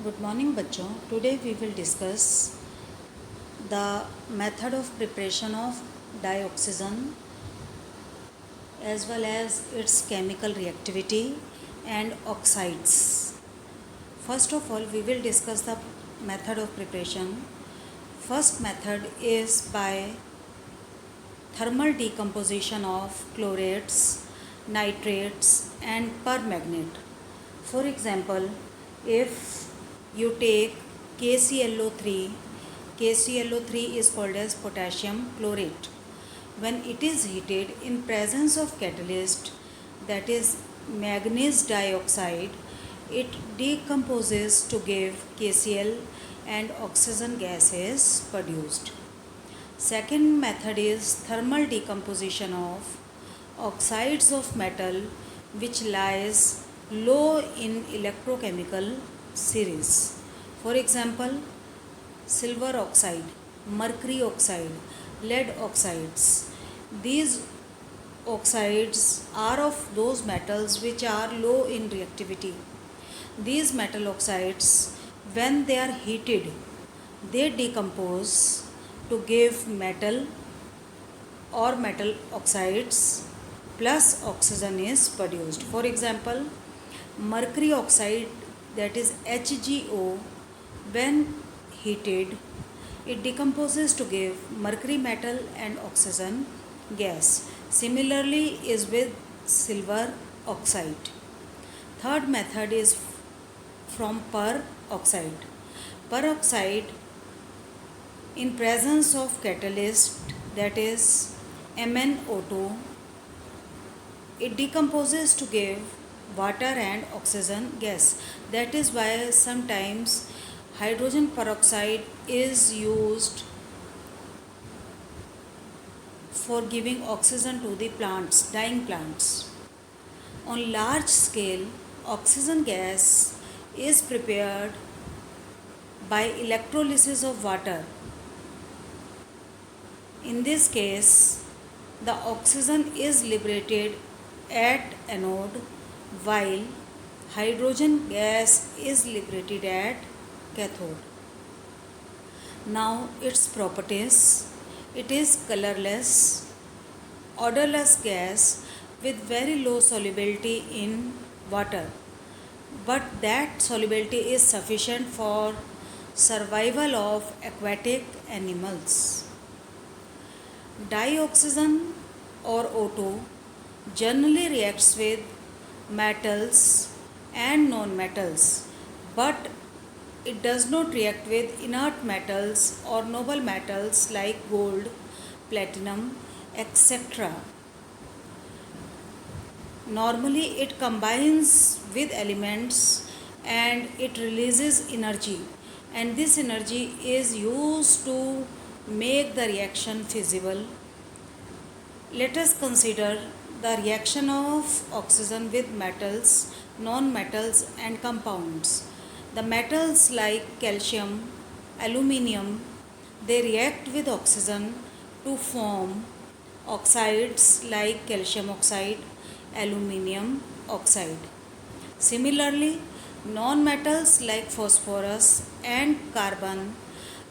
Good morning बच्चों. Today we will discuss the method of preparation of dioxazine as well as its chemical reactivity and oxides. First of all, we will discuss the method of preparation. First method is by thermal decomposition of chlorates, nitrates and permanganate. For example, if you take KClO3, KClO3 is called as potassium chlorate. When it is heated in presence of catalyst, that is manganese dioxide, it decomposes to give KCl and oxygen gas is produced. Second method is thermal decomposition of oxides of metal which lies low in electrochemical series. For example, silver oxide, mercury oxide, lead oxides. These oxides are of those metals which are low in reactivity. These metal oxides, when they are heated, they decompose to give metal or metal oxides plus oxygen is produced. For example, mercury oxide, that is HgO, when heated it decomposes to give mercury metal and oxygen gas. Similarly is with silver oxide. Third method is from peroxide. Peroxide in presence of catalyst, that is MnO2, it decomposes to give water and oxygen gas. That is why sometimes hydrogen peroxide is used for giving oxygen to the plants, dying plants. On large scale, oxygen gas is prepared by electrolysis of water. In this case, the oxygen is liberated at anode while hydrogen gas is liberated at cathode. Now its properties: it is colorless, odorless gas with very low solubility in water, but that solubility is sufficient for survival of aquatic animals. Dioxazine or O2 generally reacts with metals and non-metals, but it does not react with inert metals or noble metals like gold, platinum, etc. Normally it combines with elements and it releases energy, and this energy is used to make the reaction feasible. Let us consider the reaction of oxygen with metals, non-metals and compounds. The metals like calcium, aluminium, they react with oxygen to form oxides like calcium oxide, aluminium oxide. Similarly, non-metals like phosphorus and carbon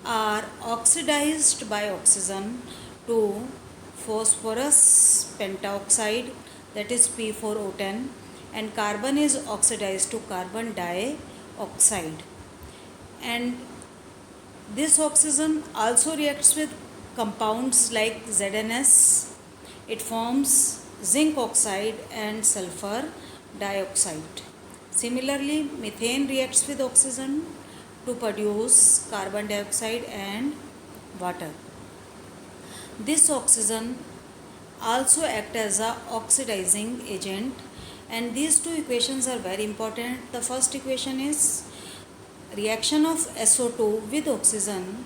are oxidized by oxygen to phosphorus pentaoxide, that is P4O10, and carbon is oxidized to carbon dioxide. And this oxygen also reacts with compounds like ZnS. It forms zinc oxide and sulfur dioxide. Similarly, methane reacts with oxygen to produce carbon dioxide and water. This oxygen also acts as a oxidizing agent, and these two equations are very important. The first equation is reaction of SO2 with oxygen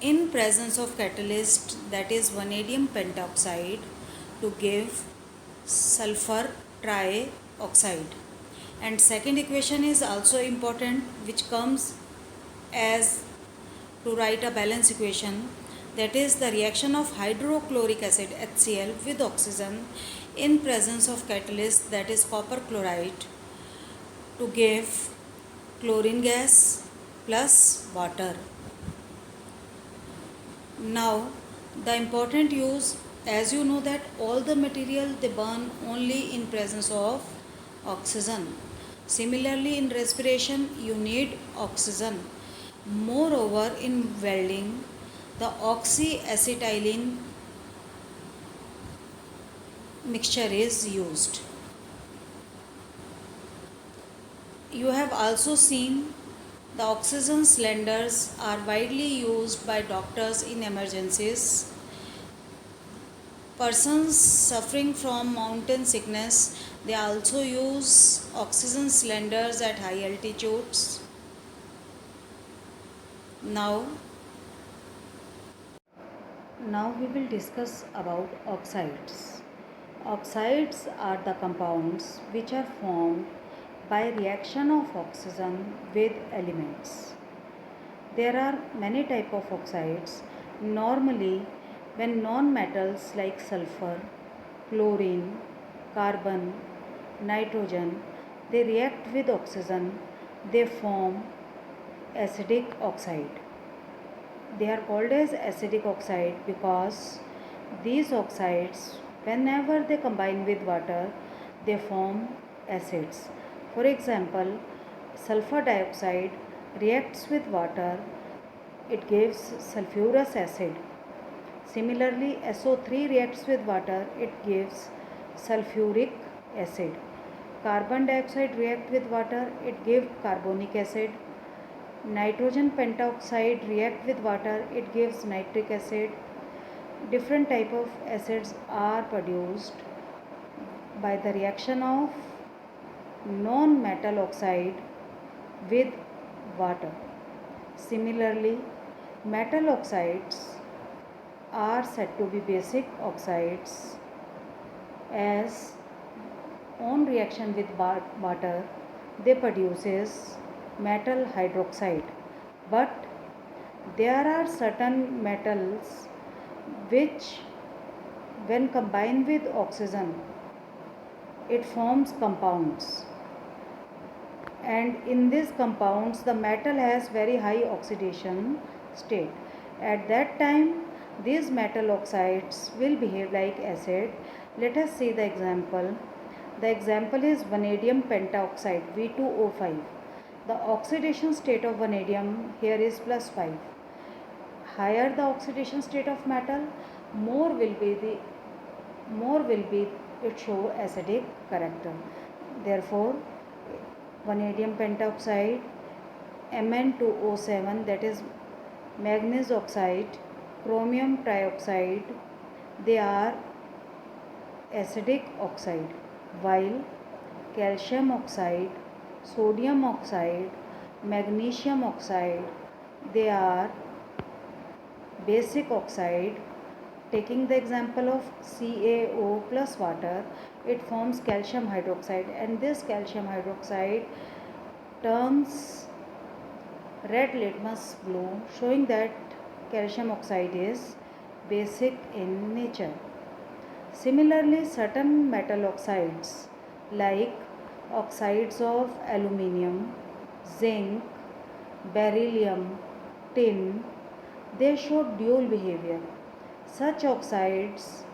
in presence of catalyst, that is vanadium pentoxide, to give sulfur trioxide. And second equation is also important, which comes as to write a balance equation, that is the reaction of hydrochloric acid HCl with oxygen in presence of catalyst, that is copper chloride, to give chlorine gas plus water. Now the important use, as you know that all the material they burn only in presence of oxygen. Similarly in respiration you need oxygen. Moreover in welding the oxyacetylene mixture is used. You have also seen the oxygen cylinders are widely used by doctors in emergencies. Persons suffering from mountain sickness, they also use oxygen cylinders at high altitudes. Now, now we will discuss about oxides. Oxides are the compounds which are formed by reaction of oxygen with elements. There are many type of oxides. Normally, when non-metals like sulfur, chlorine, carbon, nitrogen, they react with oxygen, they form acidic oxide. They are called as acidic oxide because these oxides, whenever they combine with water, they form acids. For example, sulfur dioxide reacts with water, it gives sulfurous acid. Similarly, SO3 reacts with water, it gives sulfuric acid. Carbon dioxide reacts with water, it gives carbonic acid. Nitrogen pentoxide react with water, it gives nitric acid. Different type of acids are produced by the reaction of non-metal oxide with water. Similarly, metal oxides are said to be basic oxides as on reaction with water they produces metal hydroxide. But there are certain metals which when combined with oxygen it forms compounds, and in these compounds the metal has very high oxidation state. At that time these metal oxides will behave like acid. Let us see the example. The example is vanadium pentoxide V2O5. The oxidation state of vanadium here is plus 5. Higher the oxidation state of metal, more will be it show acidic character. Therefore, vanadium pentoxide, Mn2O7, that is manganese oxide, chromium trioxide, they are acidic oxide, while calcium oxide, sodium oxide, magnesium oxide, they are basic oxide. Taking the example of CaO plus water, it forms calcium hydroxide, and this calcium hydroxide turns red litmus blue, showing that calcium oxide is basic in nature. Similarly, certain metal oxides like oxides of aluminium, zinc, beryllium, tin, they show dual behavior. Such oxides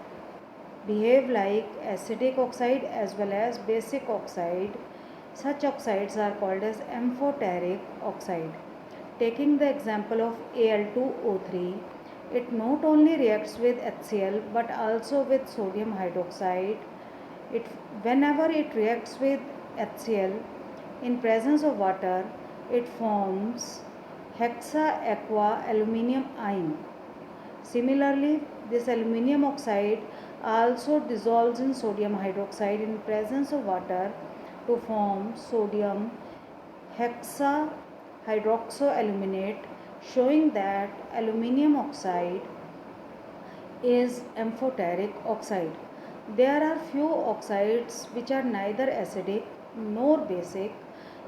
behave like acidic oxide as well as basic oxide. Such oxides are called as amphoteric oxide. Taking the example of Al2O3, it not only reacts with HCl but also with sodium hydroxide. It, whenever it reacts with HCl in presence of water, it forms hexa-aqua aluminium ion. Similarly, this aluminium oxide also dissolves in sodium hydroxide in presence of water to form sodium hexahydroxoaluminate, showing that aluminium oxide is amphoteric oxide. There are few oxides which are neither acidic nor basic.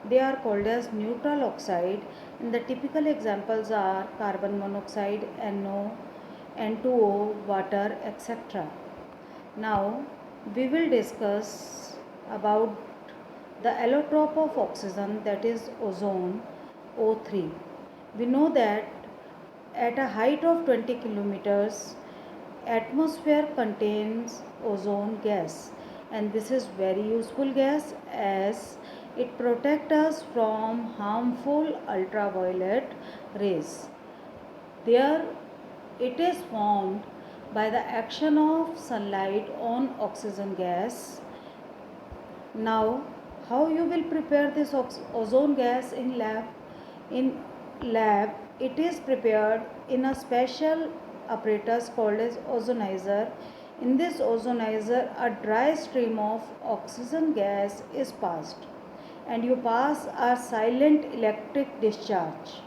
They are called as neutral oxide, and the typical examples are carbon monoxide, NO, N2O, water, etc. Now we will discuss about the allotrope of oxygen, that is ozone, O3. We know that at a height of 20 kilometers, atmosphere contains ozone gas, and this is very useful gas as it protects us from harmful ultraviolet rays. There it is formed by the action of sunlight on oxygen gas. Now, how you will prepare this ozone gas in lab? In lab, it is prepared in a special apparatus called as ozonizer. In this ozonizer, a dry stream of oxygen gas is passed, and you pass a silent electric discharge.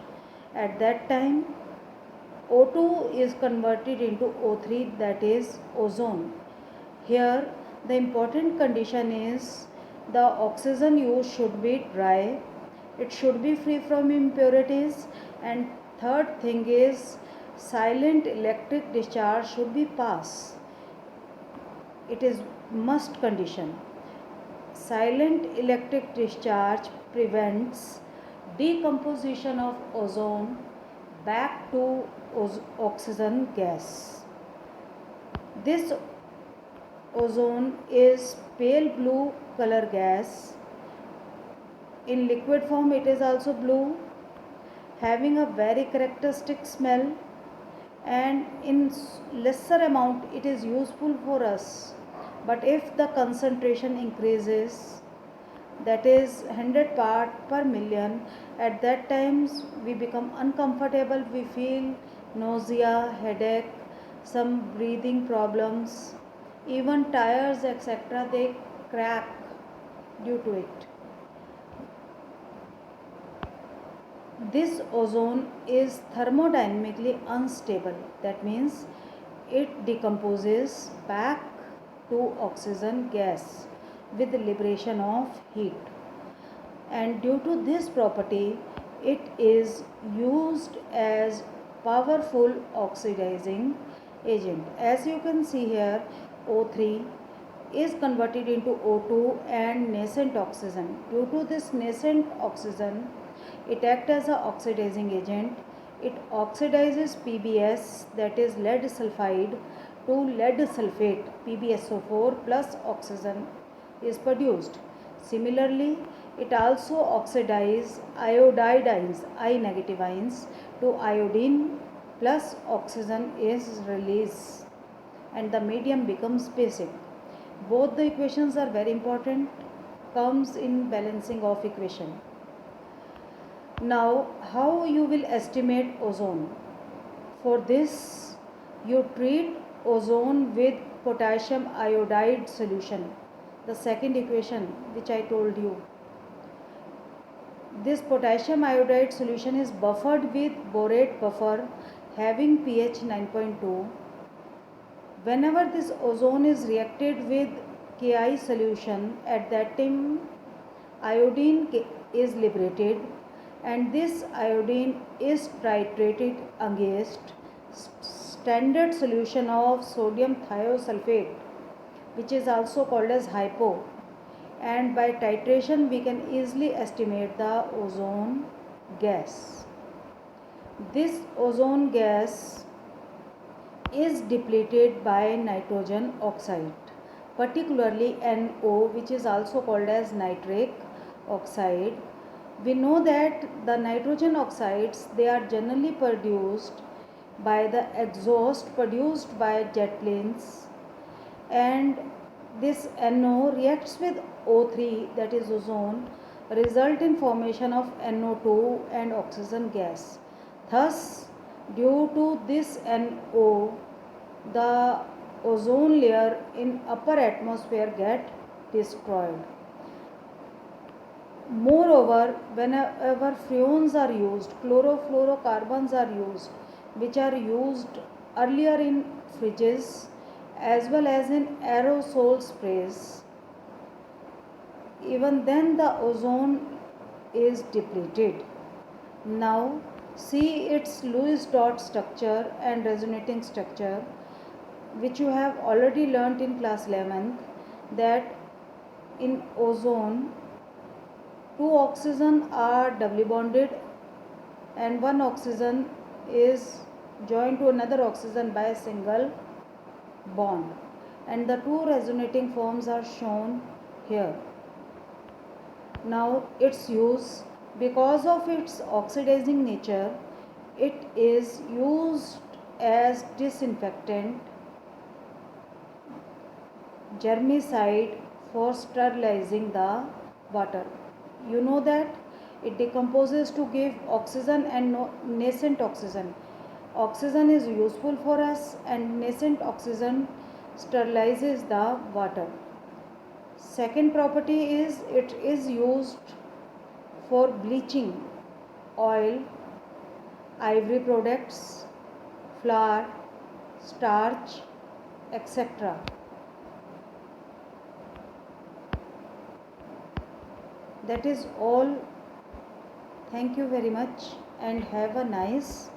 At that time, O2 is converted into O3, that is ozone. Here the important condition is the oxygen used should be dry, it should be free from impurities, and third thing is silent electric discharge should be passed. It is must condition. Silent electric discharge prevents decomposition of ozone back to oxygen gas. This ozone is pale blue color gas. In liquid form it is also blue, having a very characteristic smell, and in lesser amount it is useful for us. But if the concentration increases, that is 100 part per million, at that times we become uncomfortable, we feel nausea, headache, some breathing problems, even tires etc., they crack due to it. This ozone is thermodynamically unstable, that means it decomposes back to oxygen gas with liberation of heat, and due to this property it is used as powerful oxidizing agent. As you can see here, O3 is converted into O2 and nascent oxygen. Due to this nascent oxygen, it acts as an oxidizing agent. It oxidizes PbS, that is lead sulfide, to lead sulfate, PbSO4 plus oxygen is produced. Similarly, it also oxidizes iodide ions, I negative ions, to iodine plus oxygen is released, and the medium becomes basic. Both the equations are very important, comes in balancing of equation. Now, how you will estimate ozone? For this, you treat ozone with potassium iodide solution, the second equation which I told you. This potassium iodide solution is buffered with borate buffer having pH 9.2. Whenever this ozone is reacted with Ki solution, at that time iodine is liberated, and this iodine is titrated against standard solution of sodium thiosulfate, which is also called as hypo, and by titration we can easily estimate the ozone gas. This ozone gas is depleted by nitrogen oxide, particularly NO, which is also called as nitric oxide. We know that the nitrogen oxides, they are generally produced by the exhaust produced by jet planes, and this NO reacts with O3, that is ozone, result in formation of NO2 and oxygen gas. Thus, due to this NO, the ozone layer in upper atmosphere get destroyed. Moreover, whenever freons are used, chlorofluorocarbons are used, which are used earlier in fridges as well as in aerosol sprays, even then the ozone is depleted. Now see its Lewis dot structure and resonating structure, which you have already learnt in class 11th, that in ozone Two oxygen are doubly bonded and one oxygen is joined to another oxygen by a single bond, and the two resonating forms are shown here. Now its use, because of its oxidizing nature, it is used as disinfectant, germicide for sterilizing the water. You know that it decomposes to give oxygen and nascent oxygen. Oxygen is useful for us and nascent oxygen sterilizes the water. Second property is it is used for bleaching oil, ivory products, flour, starch, etc. That is all. Thank you very much and have a nice